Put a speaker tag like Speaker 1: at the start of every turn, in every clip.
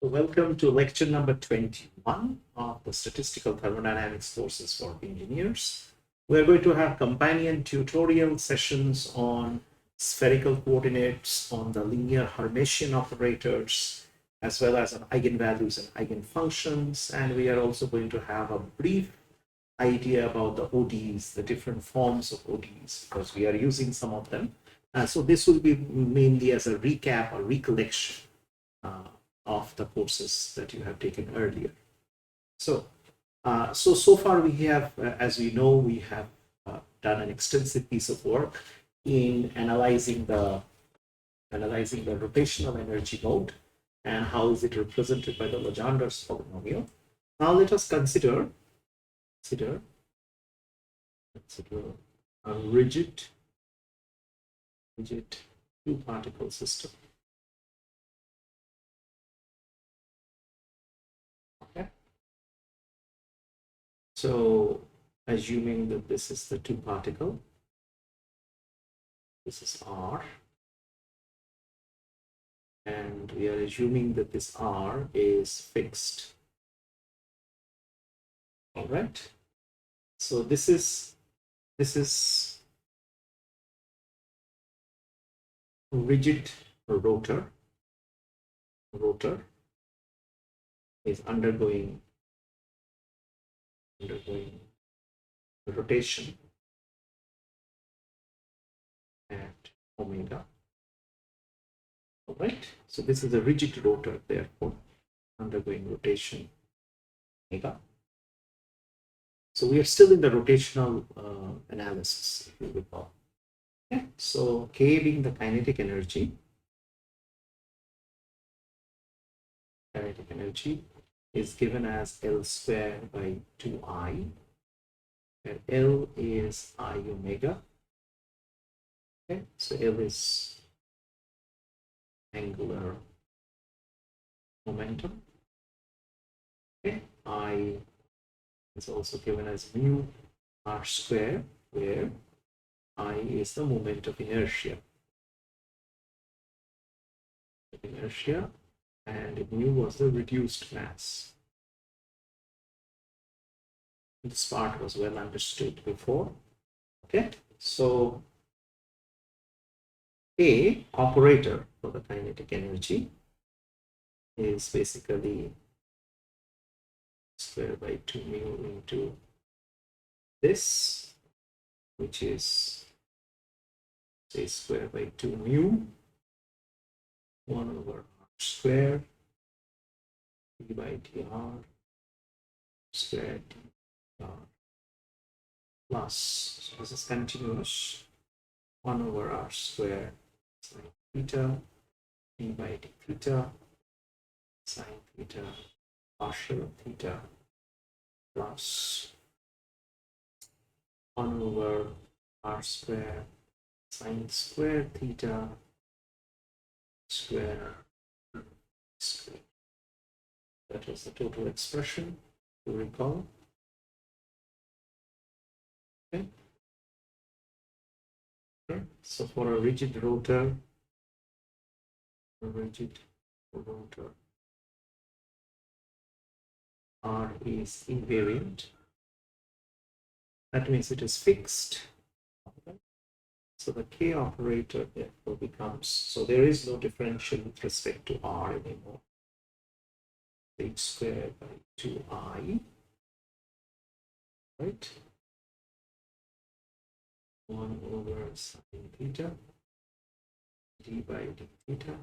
Speaker 1: Welcome to lecture number 21 of the Statistical Thermodynamics courses for engineers. We're going to have companion tutorial sessions on spherical coordinates, on the linear Hermitian operators, as well as on eigenvalues and eigenfunctions. And we are also going to have a brief idea about the ODEs, the different forms of ODEs, because we are using some of them. So this will be mainly as a recap or recollection of the courses that you have taken earlier. So far we have, as we know, we have done an extensive piece of work in analyzing the rotational energy mode and how is it represented by the Legendre's polynomial. Now let us consider a rigid two-particle system. Okay. So assuming that this is the two-particle, this is R, and we are assuming that this R is fixed. All right. So this is rigid rotor is undergoing rotation at omega. All right. So this is a rigid rotor, therefore undergoing rotation omega. So we are still in the rotational analysis, if you recall. Okay. So K being the kinetic energy is given as L squared by 2I, where L is I omega. Okay, so L is angular momentum. Okay, I is also given as mu R squared, where I is the moment of inertia. And mu was the reduced mass. This part was well understood before. Okay, so A operator for the kinetic energy is basically square by 2 mu into this, which is say square by 2 mu 1 over R squared d by dr squared dr plus, so this is continuous, 1 over R squared sine theta d by d theta sine theta partial theta plus 1 over R squared sine squared theta square. That was the total expression, to recall. Okay. So for a rigid rotor, R is invariant. That means it is fixed. Okay. So the K operator therefore becomes, so there is no differential with respect to R anymore. H squared by 2I, right? 1 over sine theta d by d theta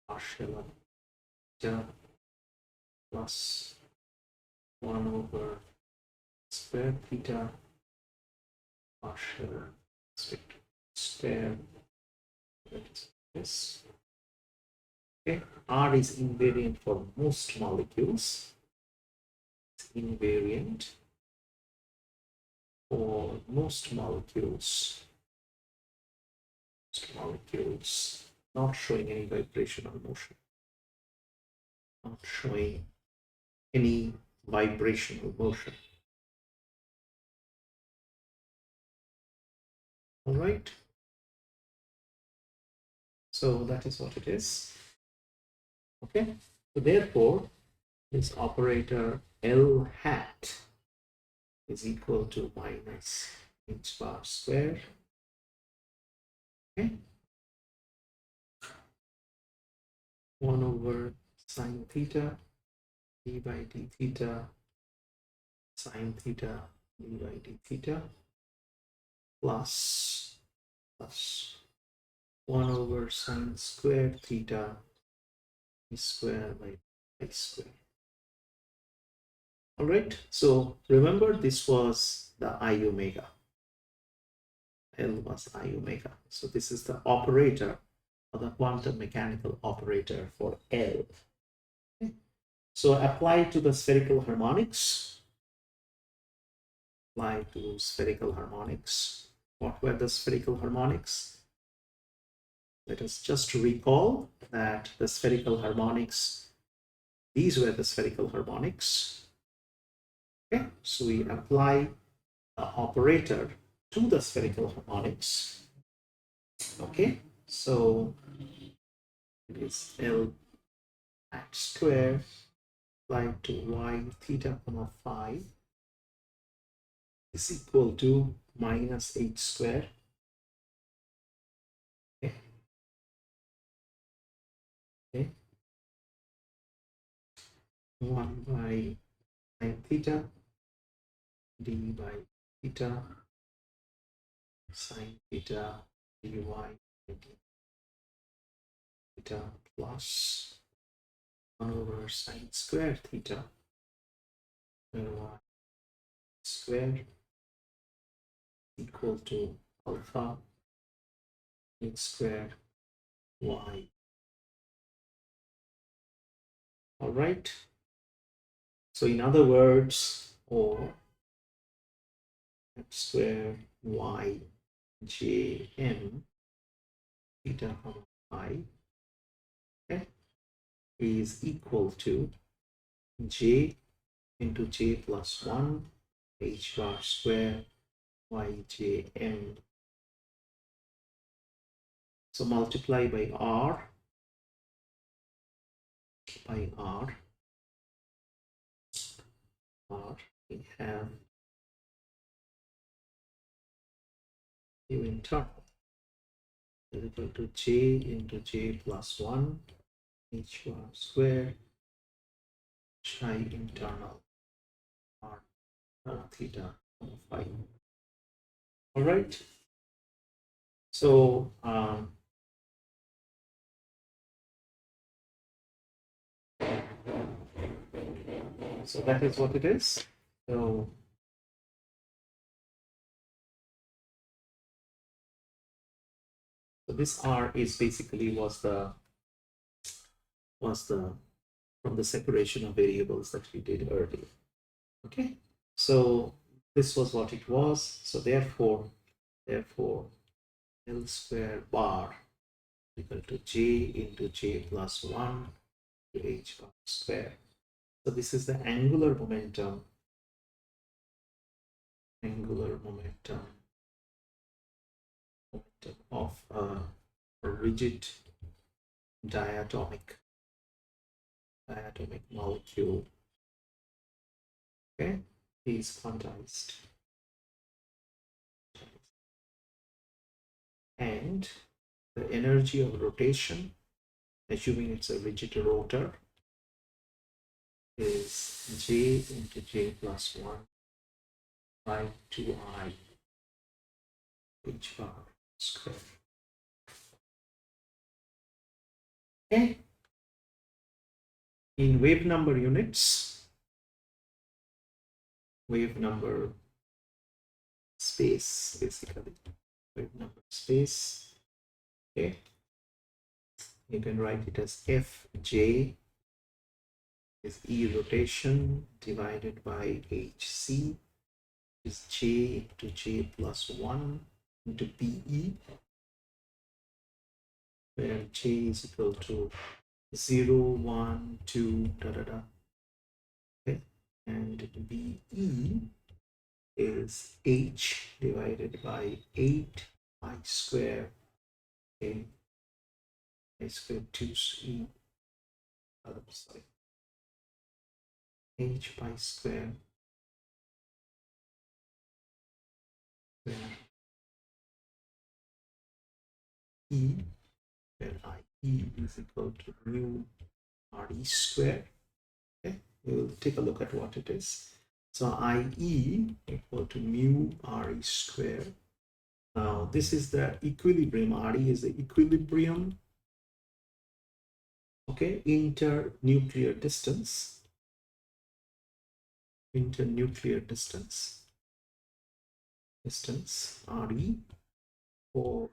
Speaker 1: partial theta plus 1 over square theta partial square. That is this. Okay. R is invariant for most molecules. It's invariant for most molecules. Not showing any vibrational motion. Not showing any vibrational motion. All right. So that is what it is. Okay, so therefore this operator L hat is equal to minus h bar square. Okay, 1 over sine theta d by d theta sine theta d by d theta plus 1 over sine squared theta d square by x square. All right, so remember this was the I omega. L was I omega. So this is the operator, or the quantum mechanical operator for L. Okay. So apply to the spherical harmonics. Apply to spherical harmonics. What were the spherical harmonics? Let us just recall that the spherical harmonics, these were the spherical harmonics. Okay, so we apply the operator to the spherical harmonics. Okay, so it is L hat square applied to y theta comma phi is equal to minus h square. Okay. Okay. 1 by sine theta d by theta sine theta dy by theta plus 1 over sine square theta y square equal to alpha h square y. All right. So in other words, or x square y j m theta comma phi, okay, is equal to j into j plus 1 h bar square yjm. So multiply by r, we have u internal is equal to j into j plus 1 h bar square chi internal r theta phi. All right. So so that is what it is. So this R is basically was the from the separation of variables that we did earlier. Okay, so this was what it was. So therefore L square bar equal to j into j plus 1 to h bar square. So this is the angular momentum of a rigid diatomic molecule. Okay, is quantized, and the energy of rotation, assuming it's a rigid rotor, is j into j plus 1 by 2i h bar square. Okay. In wave number units, wave number space, basically, wave number space, okay, you can write it as fj is e rotation divided by hc is j into j plus 1 into pe, where j is equal to 0, 1, 2, da da da. Okay, and be is h divided by 8 pi square. Okay, pi square 2c, sorry, h pi square e, where I is equal to mu re square. Okay, we will take a look at what it is. So IE equal to mu re square. Now this is the equilibrium. Re is the equilibrium, okay, internuclear distance, Re for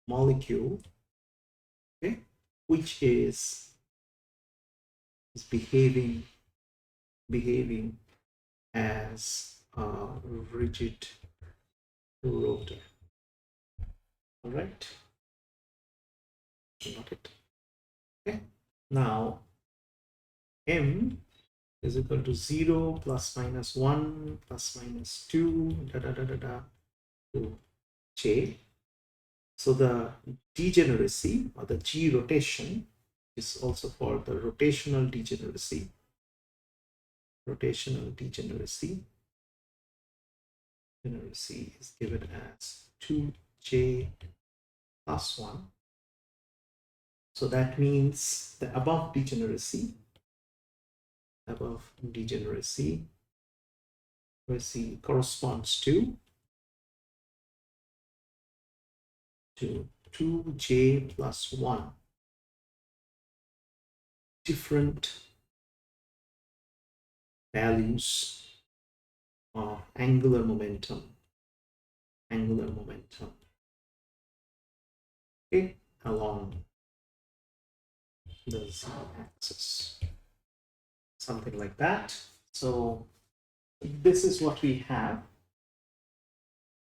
Speaker 1: molecule, okay, which is behaving as a rigid rotor. All right, got it. Okay, now m is equal to 0 plus minus 1 plus minus 2 to j. So the degeneracy, or the G rotation, is also called the rotational degeneracy. Rotational degeneracy is given as 2j plus 1. So that means the above degeneracy corresponds to 2j plus 1 different values of angular momentum, okay, along the z-axis, something like that. So this is what we have.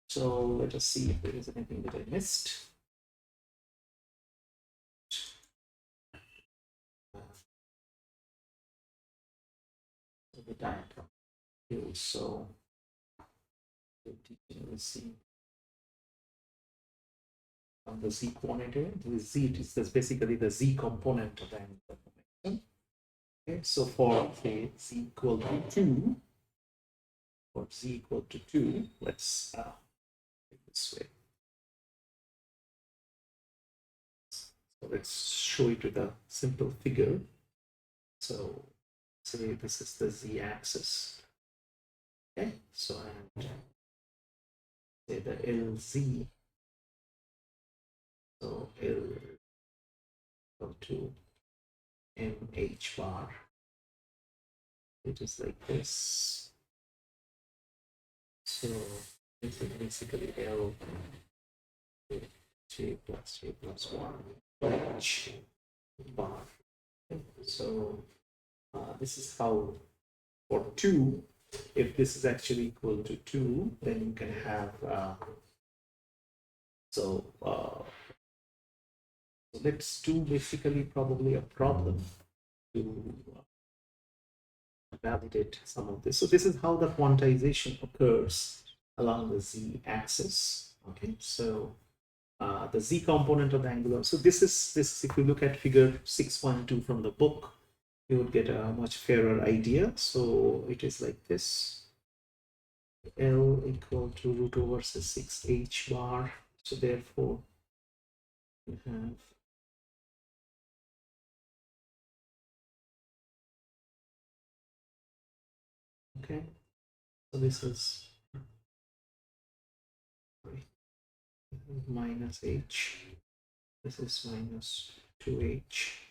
Speaker 1: So let us see if there is anything that I missed. The diagram. So we'll see on the z quantity. The z is basically the z component of the angular momentum. Okay, so for say z equal to 2, let's do it this way. So let's show it with a simple figure. So say this is the z-axis. Okay, so and say the LZ. So L equal to mh bar. It is like this. So this is basically L j plus 1 h bar. So this is how for 2, if this is actually equal to 2, then you can have so let's do basically probably a problem to validate some of this. So this is how the quantization occurs along the z-axis. Okay, so the z component of the angular. So this is if you look at figure 6.2 from the book, you would get a much fairer idea. So it is like this: L equal to root over 6h bar. So therefore we have okay. So this is minus h. This is minus 2h.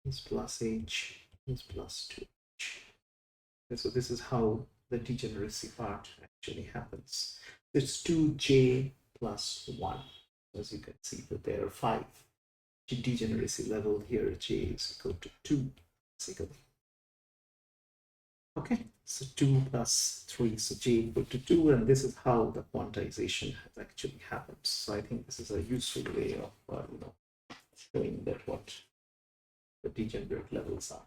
Speaker 1: This plus h. This plus 2h. Okay, so this is how the degeneracy part actually happens. It's 2j plus 1. As you can see that there are 5 degeneracy level here. J is equal to 2 basically. Okay, so 2 plus 3, so j equal to 2, and this is how the quantization has actually happened. So I think this is a useful way of showing that what the degenerate levels are.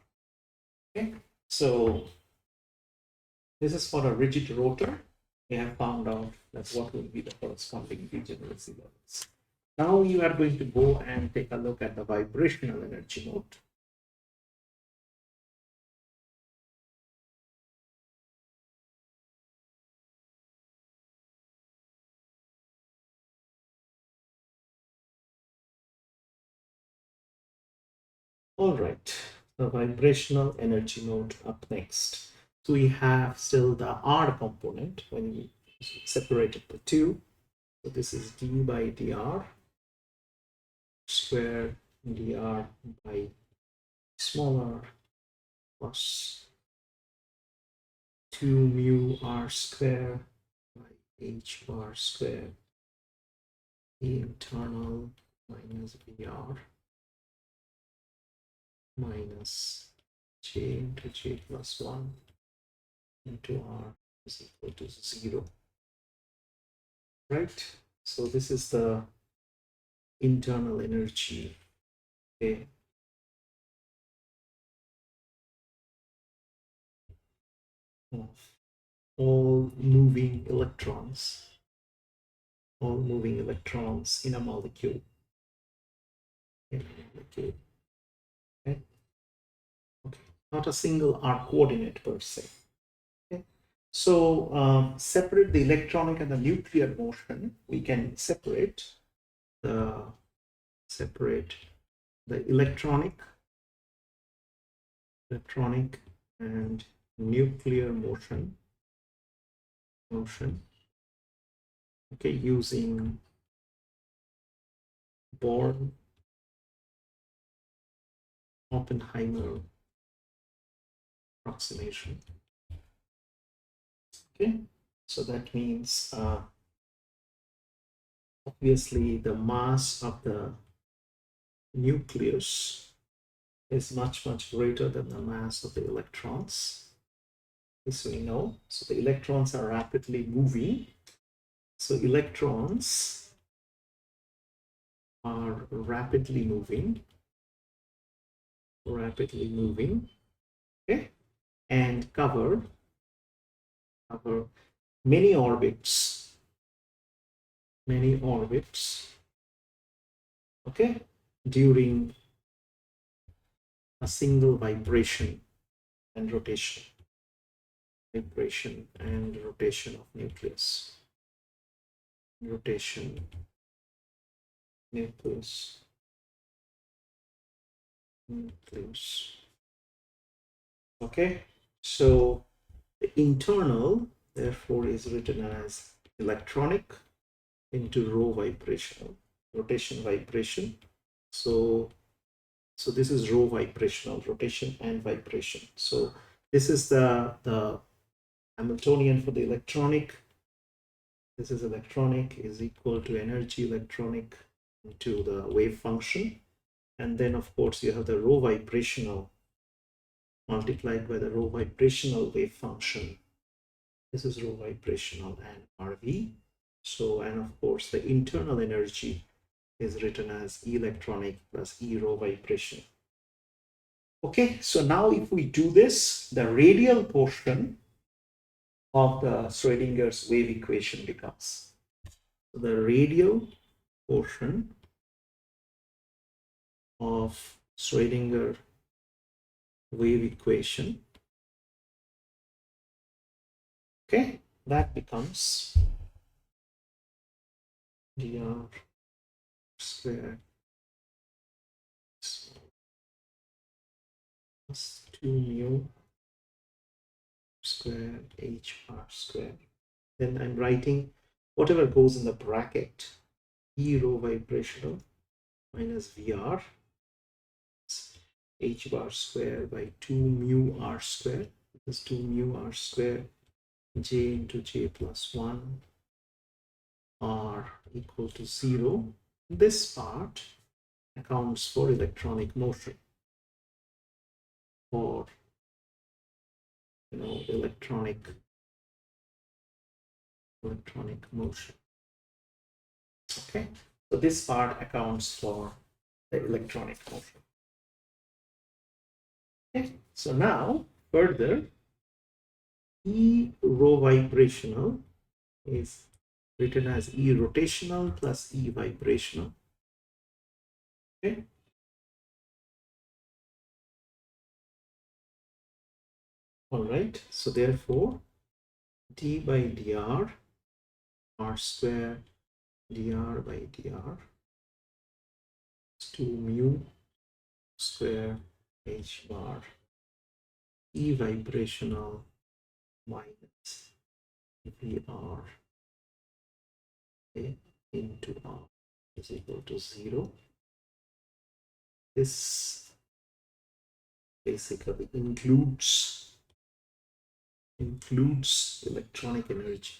Speaker 1: Okay, so this is for a rigid rotor. We have found out that what will be the corresponding degeneracy levels. Now you are going to go and take a look at the vibrational energy mode. All right, the vibrational energy mode up next. So we have still the R component when we separate it to two. So this is d by dr square dr by small r plus 2 mu r square by h bar square internal minus vr minus j into j plus 1 into r is equal to 0. Right? So this is the internal energy. Okay. Of all moving electrons in a molecule. Okay. Not a single R coordinate per se. Okay. So separate the electronic and the nuclear motion. We can separate the electronic and nuclear motion. Okay, using Born Oppenheimer approximation. Okay, so that means obviously the mass of the nucleus is much greater than the mass of the electrons. This we know. So the electrons are rapidly moving. So electrons are rapidly moving, okay, and cover many orbits, okay, during a single vibration and rotation of nucleus. Nucleus. Okay, so the internal therefore is written as electronic into rho vibrational, rotation vibration. So this is rho vibrational, rotation and vibration. So this is the Hamiltonian for the electronic. This is electronic is equal to energy electronic into the wave function. And then of course you have the rho vibrational multiplied by the rho vibrational wave function. This is rho vibrational and RV. So, and of course the internal energy is written as E electronic plus E rho vibration. Okay, so now if we do this, the radial portion of the Schrodinger's wave equation becomes. So the radial portion of Schrödinger wave equation, okay, that becomes dr square plus 2 mu square h r square. Then I'm writing whatever goes in the bracket, E rho vibrational minus Vr h bar square by 2 mu r square. This is 2 mu r square j into j plus 1 r equal to 0. This part accounts for electronic motion, or electronic motion. Okay, so this part accounts for the electronic motion. Okay, so now further, E rho vibrational is written as E rotational plus E vibrational. Okay. All right. So therefore, d by dr, r square dr by dr is 2 mu square h bar e vibrational minus vr a into r is equal to 0. This basically includes electronic energy.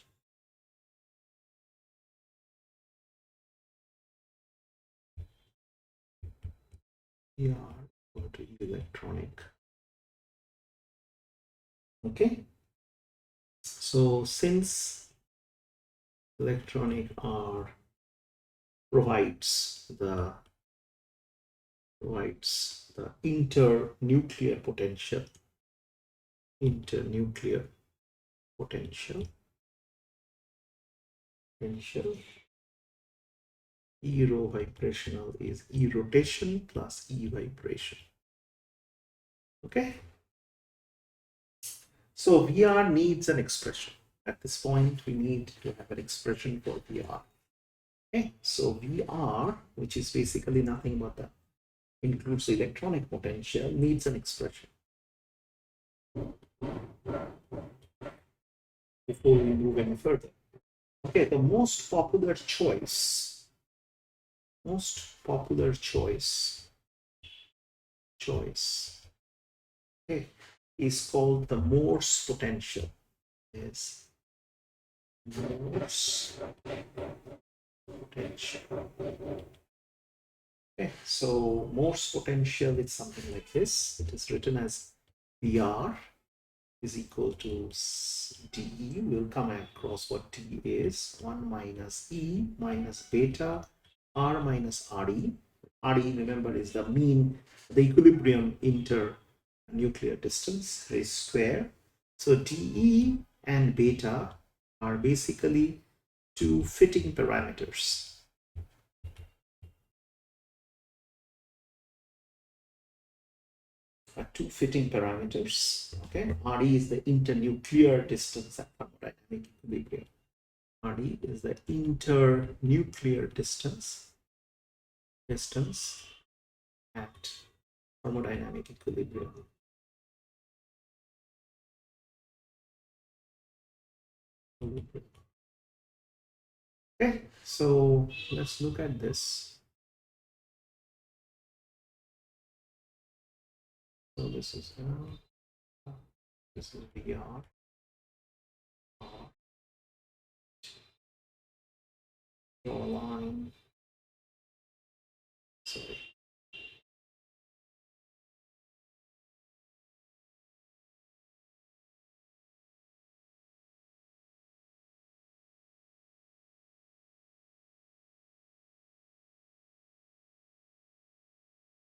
Speaker 1: Yeah, equal to electronic. Okay. So since electronic R provides the internuclear potential, E rho vibrational is E rotation plus E vibration. Okay. So VR needs an expression. At this point, we need to have an expression for VR. Okay. So VR, which is basically nothing but that includes the electronic potential, needs an expression. Before we move any further. Okay, the most popular choice okay, is called the Morse potential. Is Morse potential. Okay, so Morse potential is something like this. It is written as VR is equal to dE. We'll come across what dE is. 1 minus E minus beta R minus RE. RE, remember, is the mean, the equilibrium internuclear distance is square. So dE and beta are basically two fitting parameters. Two fitting parameters. Okay, RE is the internuclear distance at thermodynamic equilibrium. RE is the internuclear distance at thermodynamic equilibrium. Okay, so let's look at this. So this is VR. Draw a line. Sorry.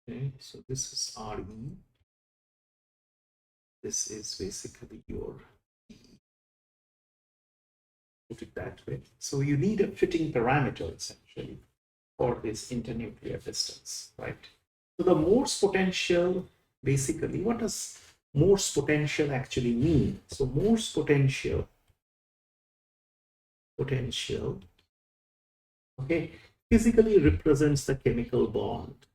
Speaker 1: Okay, so this is RE. This is basically your E. Put it that way. So you need a fitting parameter essentially for this internuclear distance, right? So the Morse potential, basically, what does Morse potential actually mean? So Morse potential, okay, physically represents the chemical bond.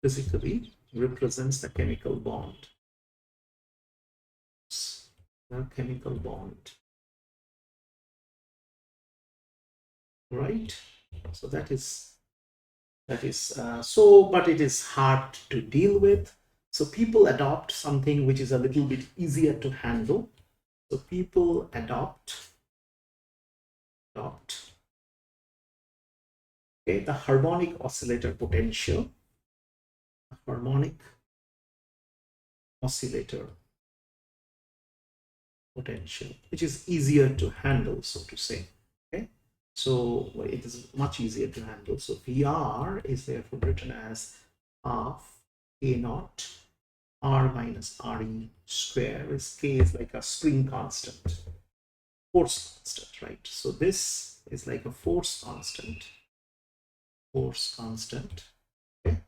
Speaker 1: Physically represents the chemical bond. The chemical bond. Right? So that is so, but it is hard to deal with. So people adopt something which is a little bit easier to handle. So people adopt okay, the harmonic oscillator potential, harmonic oscillator potential, which is easier to handle, so to say. Okay, so it is much easier to handle. So VR is therefore written as half A naught R minus RE square, is K is like a spring constant, force constant, right? So this is like a force constant. force constant, okay,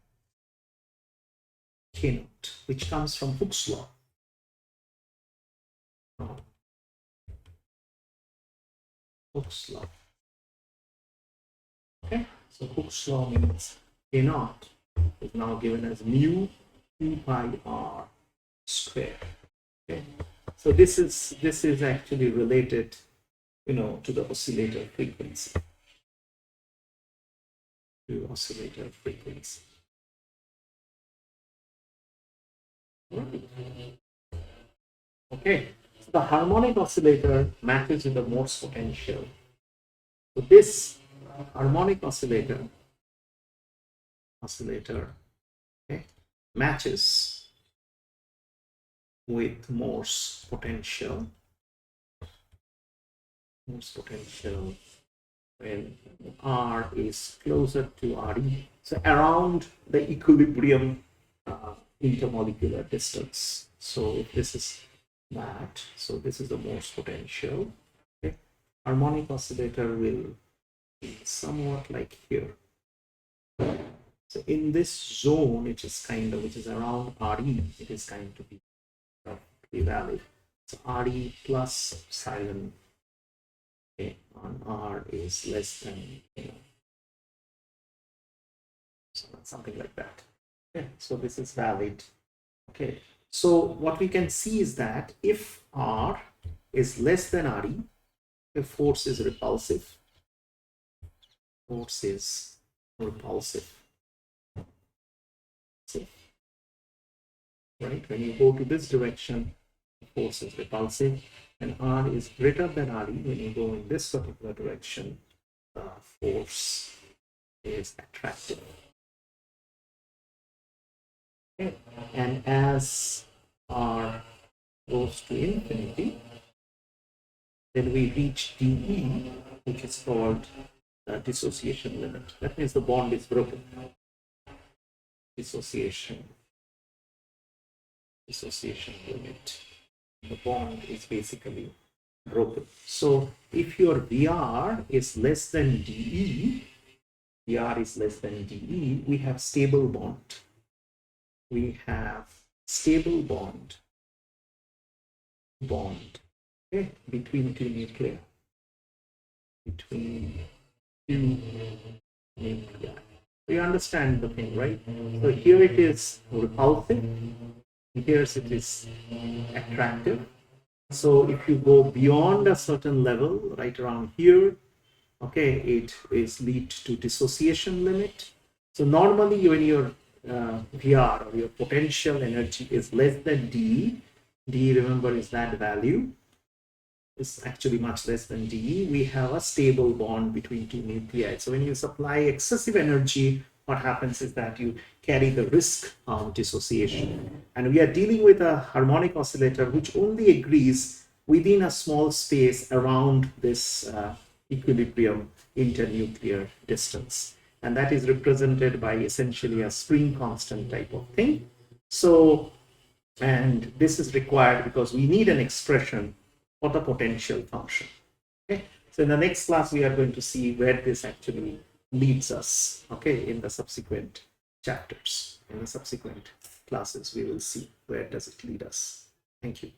Speaker 1: K naught, which comes from Hooke's law. Hooke's law. Okay, so Hooke's law means K naught is now given as mu 2 pi r square. Okay, so this is actually related, to the oscillator frequency. To oscillator frequency. Okay, so the harmonic oscillator matches with the Morse potential. So this harmonic oscillator, okay, matches with Morse potential. Morse potential when R is closer to RE, so around the equilibrium intermolecular distance. So if this is that, so this is the Morse potential. Okay, harmonic oscillator will be somewhat like here. So in this zone, which is around RE, it is going to be valid. So RE plus epsilon, okay, on R is less than, so something like that. Okay, so this is valid. Okay, so what we can see is that if R is less than RE, the force is repulsive. Force is repulsive. Right, when you go to this direction, the force is repulsive, and R is greater than RE. When you go in this particular direction, the force is attractive. Okay. And as R goes to infinity, then we reach dE, which is called the dissociation limit. That means the bond is broken. Dissociation limit. The bond is basically broken. So if your VR is less than dE, we have stable bond. We have stable bond, okay, between two nuclei. You understand the thing, right? So here it is repulsive, here it is attractive. So if you go beyond a certain level, right around here, okay, it is lead to dissociation limit. So normally when your VR or your potential energy is less than d, remember is that value, is actually much less than d, we have a stable bond between two nuclei. So when you supply excessive energy, what happens is that you carry the risk of dissociation. And we are dealing with a harmonic oscillator which only agrees within a small space around this equilibrium internuclear distance. And that is represented by essentially a spring constant type of thing. So, and this is required because we need an expression for the potential function. Okay, so in the next class we are going to see where this actually leads us. Okay, in the subsequent chapters, in the subsequent classes, we will see where does it lead us. Thank you.